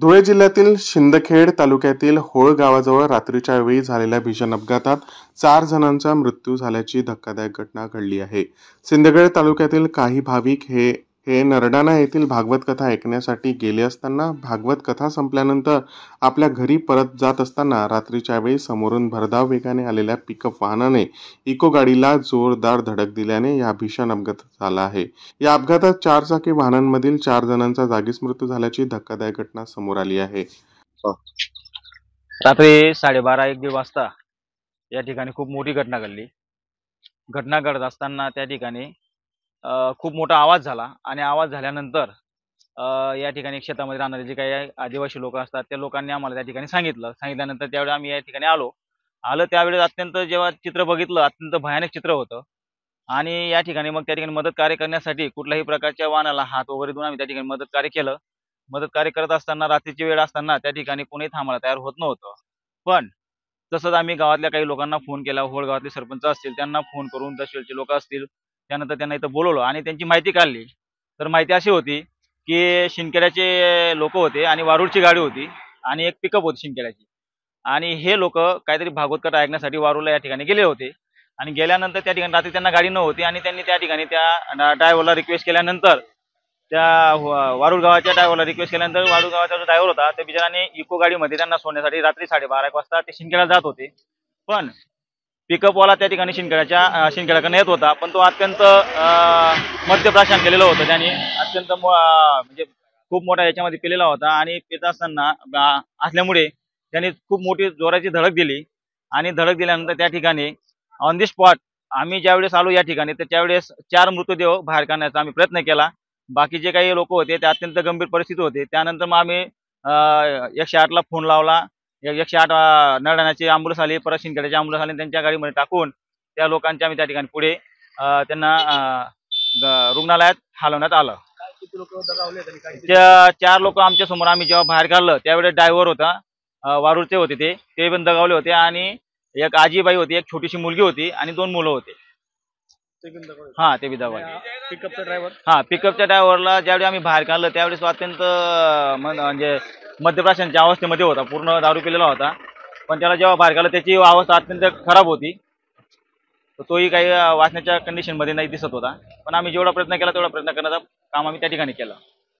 धुळे जिल्ह्यातील शिंदखेड तालुक्यातील होळ गावाजवळ रात्रीच्या वेळी झालेल्या भीषण अपघातात 4 जणांचा मृत्यू झाल्याची धक्कादायक घटना घडली आहे। शिंदखेड तालुक्यातील काही भाविक हे नरडाणा येथील भागवत कथा ऐकण्यासाठी गेले असताना भागवत कथा संपल्यानंतर आपल्या घरी परत जात असताना रात्रीच्या वेळी समोरून भरधाव वेगाने आलेल्या पिकअप वाहनाने इको गाडीला जोरदार धडक दिल्याने या भीषण अपघात झाला आहे। या अपघातात 4 चाकी वाहनांमधील 4 जणांचा जागीच मृत्यू झाल्याची धक्कादायक घटना समोर आली आहे। रात्री 12:30-1 वाजता या ठिकाणी खूप मोठी घटना घडली। घटना घडत असताना त्या ठिकाणी खूप मोठा आवाज झाला आणि आवाज झाल्यानंतर या ठिकाणी शेतामध्ये राहणारे जे काही आदिवासी लोक असतात त्या लोकांनी आम्हाला त्या ठिकाणी सांगितल्यानंतर त्यावेळी आम्ही या ठिकाणी आलो त्यावेळेस अत्यंत जेव्हा चित्र बघितलं अत्यंत भयानक चित्र होतं आणि या ठिकाणी मग त्या ठिकाणी मदत कार्य करण्यासाठी कुठल्याही प्रकारच्या वाहनाला हात वगैरे देऊन आम्ही त्या ठिकाणी मदत कार्य केलं। मदत कार्य करत असताना रात्रीची वेळ असताना त्या ठिकाणी कोणी थांबायला तयार होत नव्हतं। पण तसंच आम्ही गावातल्या काही लोकांना फोन केला, होळ गावातले सरपंच असतील त्यांना फोन करून तहसीलचे लोक असतील त्यानंतर त्यांना इथं बोलवलं आणि त्यांची माहिती काढली। तर माहिती अशी होती की शिंदखेड्याचे लोक होते आणि वारूळची गाडी होती आणि एक पिकअप होती शिंदखेड्याची आणि हे लोक काहीतरी भागवत कथा ऐकण्यासाठी वारूळला या ठिकाणी गेले होते आणि गेल्यानंतर त्या ठिकाणी रात्री त्यांना गाडी नव्हती आणि त्यांनी त्या ठिकाणी त्या ड्रायव्हरला रिक्वेस्ट केल्यानंतर वारूळ गावाच्या ड्रायव्हरला रिक्वेस्ट केल्यानंतर वारूळ गावाचा जो ड्रायव्हर होता त्या बिचाराने इको गाडीमध्ये त्यांना सोडण्यासाठी रात्री 12:30 वाजता ते शिंदखेड्याला जात होते। पण पिकअपवाला त्या ठिकाणी शिंदखेड्याकडे येत होता पण तो अत्यंत मद्यप्राशन केलेलं होतं त्यांनी अत्यंत म्हणजे खूप मोठा याच्यामध्ये पिलेला होता आणि पित असताना असल्यामुळे त्यांनी खूप मोठी जोराची धडक दिली आणि धडक दिल्यानंतर त्या ठिकाणी ऑन दी स्पॉट आम्ही ज्यावेळेस आलो या ठिकाणी तर त्यावेळेस 4 मृतदेह बाहेर काढण्याचा आम्ही प्रयत्न केला। बाकी जे काही लोक होते ते अत्यंत गंभीर परिस्थिती होते। त्यानंतर मग आम्ही 108 ला फोन लावला। 108 नरडाण्याची ॲम्ब्युलन्स आली, परत शिंदखेड्याची ॲम्ब्युलन्स आली, त्यांच्या गाडीमध्ये टाकून त्या लोकांच्या आम्ही त्या ठिकाणी पुढे त्यांना रुग्णालयात हलवण्यात आलं। त्या 4 लोक आमच्या समोर आम्ही जेव्हा बाहेर काढलं त्यावेळेस ड्रायव्हर होता वारूळचे होते ते पण दगावले होते आणि एक आजीबाई होती, एक छोटीशी मुलगी होती आणि 2 मुलं होते हा ते बी दगावले। पिकअपच्या ड्रायव्हरला ज्यावेळी आम्ही बाहेर काढलं त्यावेळेस अत्यंत म्हणजे मद्यप्राशनच्या अवस्थेमध्ये होता, पूर्ण दारू पिलेला होता। पण त्याला जेव्हा बाहेर काढलं त्याची अवस्था अत्यंत खराब होती, तोही काही वाचण्याच्या कंडिशनमध्ये नाही दिसत होता। पण आम्ही जेवढा प्रयत्न केला तेवढा प्रयत्न करण्याचा काम आम्ही त्या ठिकाणी केला।